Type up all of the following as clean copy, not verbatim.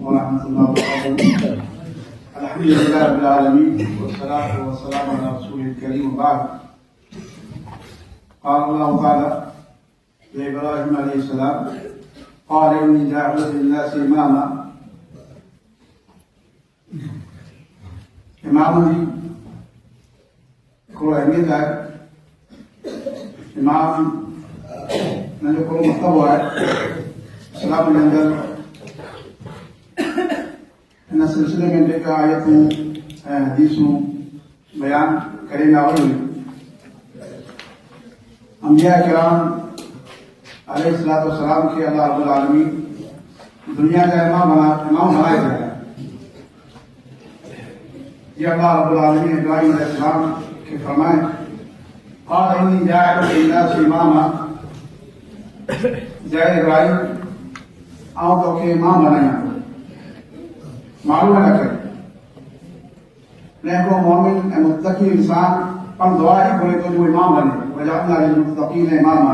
ورحمة الله وبركاته. الحمد لله رب العالمين والصلاة والسلام على رسوله الكريم وبعد. قال الله تعالى لإبراهيم عليه السلام قال إني جاعل للناس إماما. امام جی کو اہمیت ہے. امام نے جو کو مطلب ہوا ہے اسلام کے اندر ان سلسلے میں لے کر آیتوں حدیثوں بیان کریں گے. اور انبیاء کرام علیہ الصلوۃ والسلام کے اللہ رب العالمین دنیا کا امام بنائے گئے. یہ اللہ رب العالمین ابراہیم علیہ السلام کے فرمائے قال انی جاعل للناس اماما. جائے ابراہیم آؤ تو کہ امام بنایا. معلوم ہے کہ نیک و مومن متقی انسان پر دعا ہی کرے تو جو امام بنے. وجعلنا للمتقین اماما.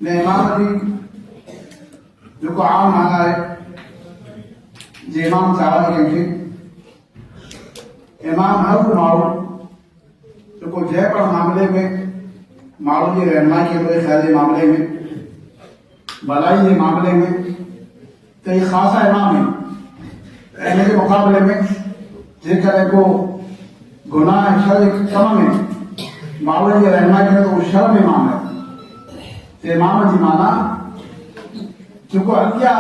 نے امامتی جو کو عام مانا ہے جی امام چاہا کہ امام ہر کو مارو جو کو جے پر معاملے میں مارو جی رہنمائی کے بڑے خیال معاملے میں بلائی کے معاملے میں تو یہ خاصا امام ہے. اہل کے مقابلے میں جے کرے کو گناہ شر کم میں مارو جی رہنمائی کرے تو وہ شرم امام ہے. تو امام جی مانا جو کو ہتیا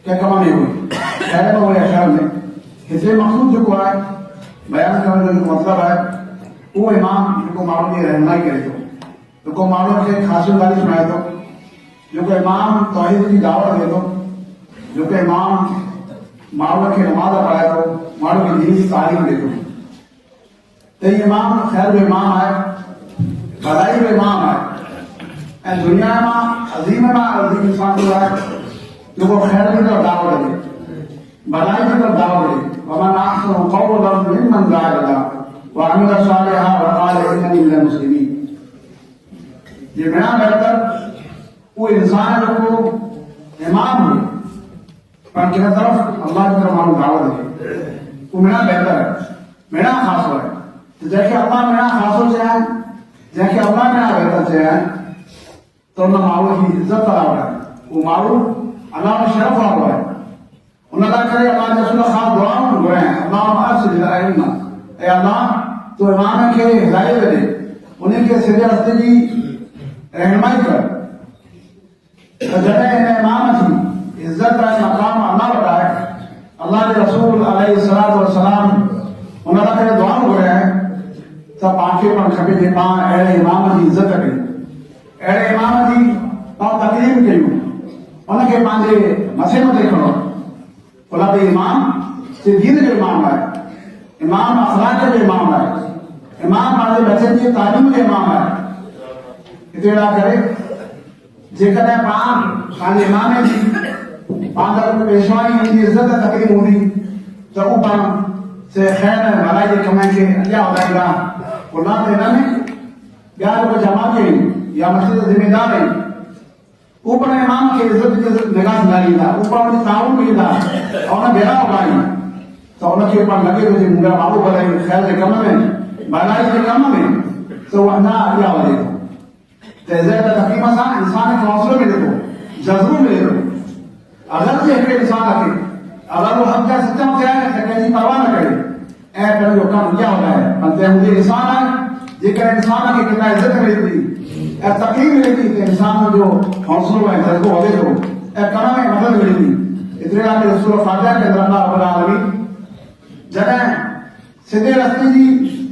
کیا کم نہیں ہوئی خیر میں ہوئے اشعار میں حصے مقصود جو کو ہے بیان کرنے کا مطلب ہے وہ امام جو کو معلوم یہ رہنمائی کرے تو جو کو معلوم کہ خاصل داری سنائے تو جو کو امام توحید کی دعوت دے تو جو کہ امام معلوم کی نماز پڑھائے تو معلوم کی دین کی تعلیم دے تو یہ امام خیر و امام ہے بھلائی و امام ہے. دنیا میں عظیم انسان جو ہے جو کو خیر کی طرف دعوت دے بھلائی کی طرف دعوت دے. ومن احسن قولا ممن دعا الى الله وعمل صالحا وقال انني من المسلمين. یہ بنا بہتر وہ انسان جو کو امام ہے پر کی طرف اللہ کی طرف معلوم دعوت دے وہ بنا بہتر ہے بنا خاص ہے. تو جیسے اللہ بنا خاص ہو جائے جیسے اللہ بنا بہتر چاہے تو اللہ معلوم کی عزت طرح ہے وہ معلوم اللہ میں شرف ہوا ہے. اللہ کرے اللہ کے رسول خاص دعاؤں ہوئے ہیں اللہ ارسل الائمہ. اے اللہ تو امام کے ہدایت دے انہیں کے سیدھے راستے کی رہنمائی کر. جگہ امام تھی عزت کا مقام اللہ بتائے اللہ کے رسول علیہ الصلوۃ والسلام اللہ کرے دعاؤں ہوئے ہیں سب آنکھیں پر کھپے دے پاں اے امام کی عزت کرے اے امام کی پاں تقریم کیوں ان کے پانچے مسے میں دیکھو بولا تو امام سے دین جو امام ہے امام اخلاق جو امام ہے امام آدھے بچے کی تعلیم جو امام ہے. اتنا کرے جیکر ہے پان امام ہے جی پان در پیشوائی ان کی عزت تقریم ہوئی تو اوپر سے خیر بھلائی دے کمائیں کے اللہ ہوتا گا بولا دینا میں یا کو جمع کے یا مسجد ذمہ دار ہے اوپر امام کی عزت کی نگاہ داری تھا اوپر ان کی تعاون بھی تھا اور انہیں بیرا اگائی تو ان کے اوپر لگے ہوئے میرا بابو بھلائی خیر سے کم میں بھلائی سے کم میں تو وہ نہ آگیا ہو دیکھو تیزے کا تقریبا سا انسان کے حوصلے میں دیکھو جذبوں میں دیکھو. اگر سے ایک انسان آتے اگر وہ حق کا سچا ہوتا ہے تو کہیں پرواہ نہ کرے اے کرے جو کام کیا ہوتا ہے بنتے مجھے انسان ہے جے کر انسان کی کتنا عزت ملتی ہے تقریر ملتی کہ انسان جو حوصلوں میں جذبوں ہو دیکھو اے کرم میں مدد ملتی. اتنے کے رسول فاتحہ کے اندر اللہ رب العالمین جگہ سیدھے راستے کی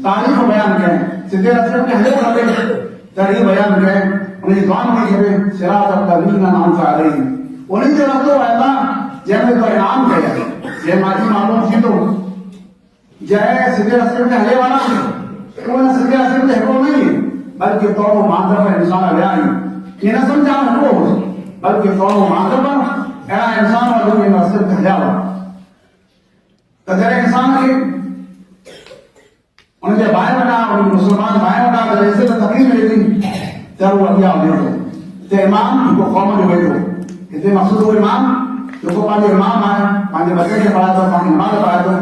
تعریف بیان کریں سیدھے راستے کے ہدایت کریں تحریر بیان کریں انہیں دعا نہیں کریں صراط الذین انعمت علیہم انہیں جو رکھو اللہ جیسے تو انعام کہے یہ ماجی معلوم تھی تو جائے سیدھے راستے کے ہلے والا انہیں سیدھے راستے کے ہکو نہیں بلکہ تو وہ ماندر پر انسان آیا نہیں یہ نہ سمجھا ہکو بلکہ تو وہ ماندر پر اینا انسان والوں کے راستے کے ہلیا ہوا تو جائے انسان کے انہیں جب بائیں بنا انہیں مسلمان بائیں بنا تو ایسے تو تقریب ملے تھی تب وہ ابھی آنے ہو تو امام کو قوم جو بیٹھو हिते मक़सद उहो इमाम जेको पंहिंजो इमाम आहे, पंहिंजे बचे खे पढ़ाए थो, पंहिंजी नमाज़ पढ़ाए थो,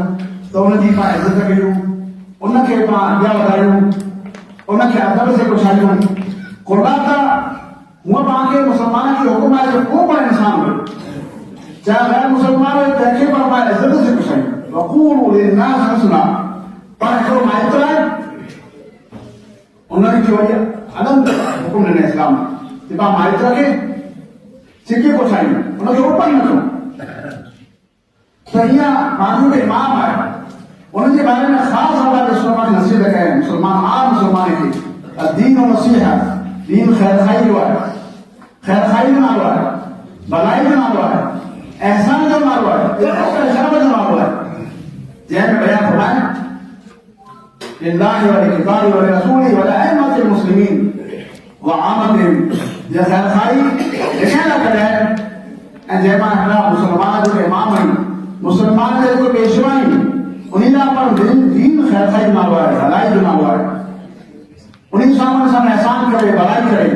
त उनजी पाण इज़त कयूं, उनखे पाण अॻियां वधायूं, उनखे अदब से पुछायूं। क़ुर्बा त हूअं पाण खे मुस्लमान खे हुकुम आहे जो को बि इंसान हुजे, चाहे गैर मुस्लमान हुजे, तंहिंखे पाण पाण इज़त से पुछायूं। वक़ूलू लिन्नास हुस्ना, पर हिकिड़ो माइत्र आहे उनखे वरी अनंत हुकुम ॾिने इस्लाम कि पाण माइत्र खे छिके पुछायूं, उनखे ओपन न कयूं। त हीअं पंहिंजो इमाम आहे, उनजे बारे में ख़ासि अलाह जे रसूल खे नसीहत कयईं, मुस्लमान आम मुस्लमान खे दीन और नसीहत, दीन ख़ैर खाई जो आहे, ख़ैर खाई जो नालो आहे, भलाई जो नालो आहे, एहसान जो नालो आहे, शरम जो नालो आहे, जंहिंमें बयान फरमाए लिल्लाहि व लिकिताबि व लिरसूलिहि व लिअइम्मतिल मुस्लिमीन व आमतिहिम, जे ख़ैर खाई लिखियल करे ऐं जंहिंमां हिकिड़ा मुस्लमान जो इमाम आहिनि, मुस्लमान जो जेको पेशवा आहिनि, उन्हीं लाइ पर दीन ख़ैर खाई जो नालो आहे, भलाई जो नालो आहे। उन्हीं सामान सां एहसान करे, भलाई करे।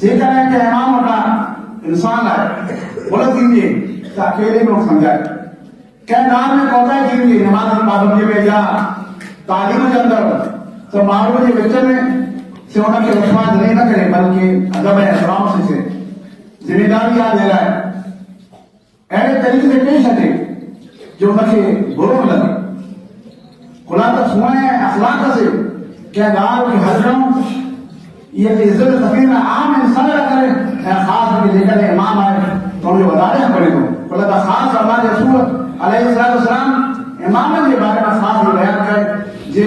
जेकॾहिं कंहिं इमाम वटां इंसान आहे ग़लत थींदी त अकेले में सम्झाए, कंहिं ॻाल्हि में कोताही थींदी, नमाज़ जी पाबंदी में या तालीम जे अंदरि, त माण्हू जे विच में से हुनखे रुसवा ॾिने न करे, बल्कि अदब ऐं एहतराम से ज़िमेदारी यादि ॾिलाए, अहिड़े तरीक़े से पेश अचे जो हुनखे बुरो न लॻे। ख़ुदा त सुहिणे अख़लाक़ से कंहिं ॻाल्हि खे हलणो, इहा इज़त तकलीफ़ आम इंसान लाइ करे, ऐं ख़ासि जेकॾहिं इमाम आहे त हुनजो वधारे करे थो। ख़ुदा त ख़ासि अलाह जे रसूल अलैहिस्सलाम इमामनि जे बारे में ख़ासि बयानु कयो जे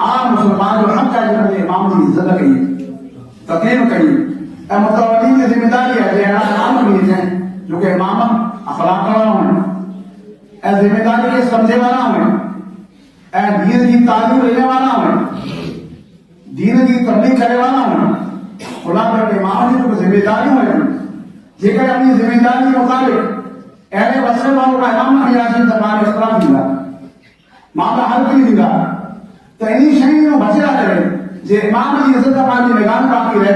आम मुस्लमान जो हक़ आहे जो इमाम जी इज़त कई, तकलीफ़ कई, ऐं मुतवली जी ज़िमेदारी आहे जे अहिड़ा काम कई अचनि जो कि इमाम अख़लाक़ वारा हुजनि ऐं ज़िमेदारी खे सम्झे वारा हुजनि ऐं दीन जी तालीम ॾियण वारा हुजनि, दीन जी तबलीग करे वारा हुजनि। ख़ुदा त इमाम जी जेको ज़िमेदारियूं आहिनि, जेकर अपनी ज़िमेदारी के मुताबिक अहिड़े वसफ़ वारो इमाम न मिलियासीं त पाण इख़्तिलाफ़ थींदा, मामला हल थी थींदा। त इन शयुनि खां बचिया करे जे इमाम जी इज़त पंहिंजी निगाह में बाक़ी रहे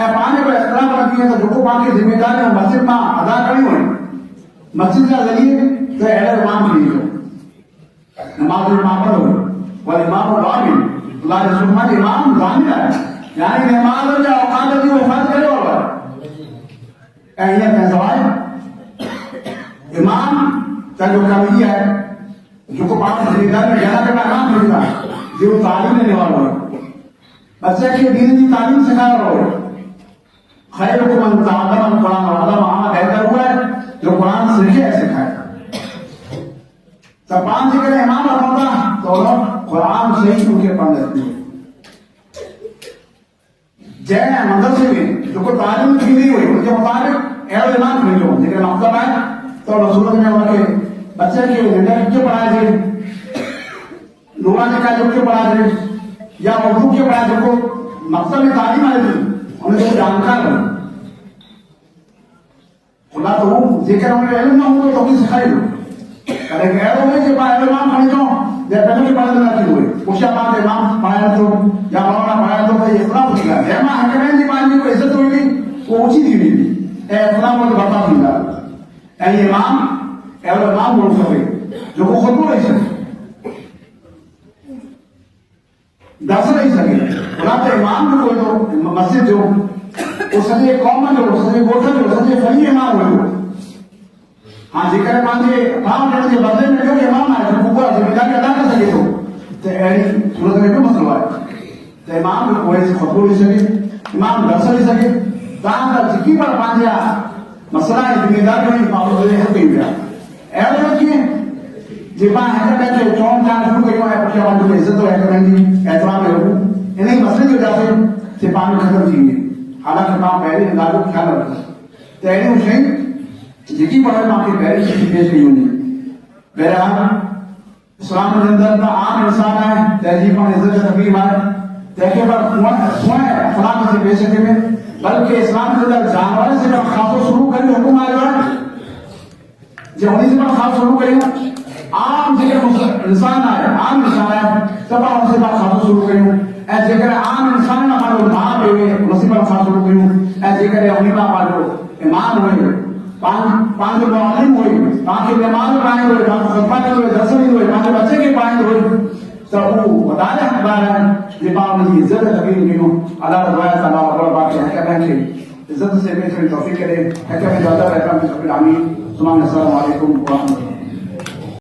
ऐं पंहिंजे को इख़्तिलाफ़ न थिए, त जेको पाण खे ज़िमेदारियूं मस्जिद मां अदा करियूं आहिनि, मस्जिद जा ज़रिए, त अहिड़े इमाम खे ॾिजो। नमाज़ जो इमाम पढ़ो, वरी इमाम ज़ामिन, अलाह जे रसूल फरमाए इमाम ज़ामिन आहे, यानी नमाज़ जा औक़ात जी हिफ़ाज़त करे वारो आहे। ऐं हीअं कंहिं सवाइ इमाम पंहिंजो कमु इहा आहे जेको पाण ज़िमेदारी में ॾियण करे इमाम थींदा, जो तालीम ॾियण वारो आहे, बच्चे खे दीन जी तालीम सिखाइण वारो आहे। ख़ैरुकुम मन तअल्लमल क़ुरान व अल्लमह, बहितर हुआ है जो कुरान सीखे ऐं सिखाए। त पाण जेकॾहिं इमाम रखूं था त कुरान सही उनखे पढ़ंदा थींदो। जंहिं मदरसे में जेको तालीम थींदी हुई उनजे मुताबिक़ अहिड़ो इमाम खणिजो, जेकॾहिं मक़सदु आहे त उन सूरत में हुनखे बच्चे खे निंड खे पढ़ाइजे, नूरानी का खे पढ़ाइजे या उर्दू खे पढ़ाए, जेको मक़सद में तालीम आहे उनखे जानकार हो। ख़ुदा त हू जेकर हुनखे इल्मु न हूंदो त उनखे सेखारींदो। कॾहिं अहिड़ो हुजे कि पाण अहिड़ो इमाम खणिजो जंहिं पंहिंजो पढ़ंदो न थी हुए, पुछा पाण इमाम पढ़ाइण थो या मौलाना पढ़ाइण थो, त इहे इख़्तिलाफ़ थींदा। जंहिंमां हिक ॿिए जी पंहिंजी को इज़त हुई उहो ऊची थी वेंदी ऐं इख़्तिलाफ़ बर्पा थींदा। ऐं इमाम अहिड़ो इमाम हुअणु खपे जेको ख़ुदि ॾेई सघे, दर्स ॾेई सघे। ख़ुदा त इमाम जेको हुयो मस्जिद जो, उहो सॼे क़ौम जो, सॼे ॻोठ जो, सॼे फरी इमाम हुयो। हाँ, जेकर पंहिंजे भाउ भेण जे बदिले में ॿियो इमाम आहे जेको उहा ज़िमेदारी अदा करे सघे थो, त अहिड़ी सूरत में ॿियो मसइलो आहे त इमाम जो कोई ख़ुतबो ॾेई सघे, इमाम दर्स ॾेई सघे। तव्हां त जेकी पर पंहिंजा मसइला ऐं ज़िमेदारियूं माण्हू हल कयूं पिया। अहिड़ो कीअं जे पाण हिक ॿिए खे चवण चाहण शुरू कयूं ऐं पुठियां पंहिंजो इज़त हिक ॿिए जी एतिराम में रखूं, इन ई मसइले जी वजह से पाण ख़तमु थी वेंदी। हालांकि तव्हां पहिरीं इन ॻाल्हि जो ख़्यालु रखो त अहिड़ियूं शयूं जेकी पर तव्हांखे पहिरीं शइ पेश कई वञे। बहरहाल इस्लाम जे अंदरि त आम इंसान आहे, तहज़ीब ऐं इज़त तकलीफ़ आहे, तंहिंखे पर सुहिणे अख़लाक़ से पेश अचे, बल्कि इस्लाम जे अंदरि जानवरनि से पण ख़ासो शुरू करे हुकुम आयो आहे जे उन्हीं से पण ख़ासि शुरू कयूं। आम जेकर इंसान आहे, आम इंसान आहे त पाण उन से पण ख़ासो शुरू कयूं, ऐं जेकर आम इंसान न पाणो भाउ हुजे उन से पण ख़ासि शुरू कयूं, ऐं जेकर उन खां पंहिंजो इमाम हुजे پانچ معلم ہوئی پانچ مہمان پائیں ہوئے پانچ خطبہ ہوئے دسویں ہوئے پانچ بچے کے پائیں ہوئے تو وہ بتایا حقدار ہے جب آپ مجھے عزت تقریر کی ہوں اللہ رضوائے تعالیٰ اور باقی حکم ہے کہ عزت سے میں توفیق کرے حکم جاتا رہتا ہوں آمین السلام علیکم ورحمۃ اللہ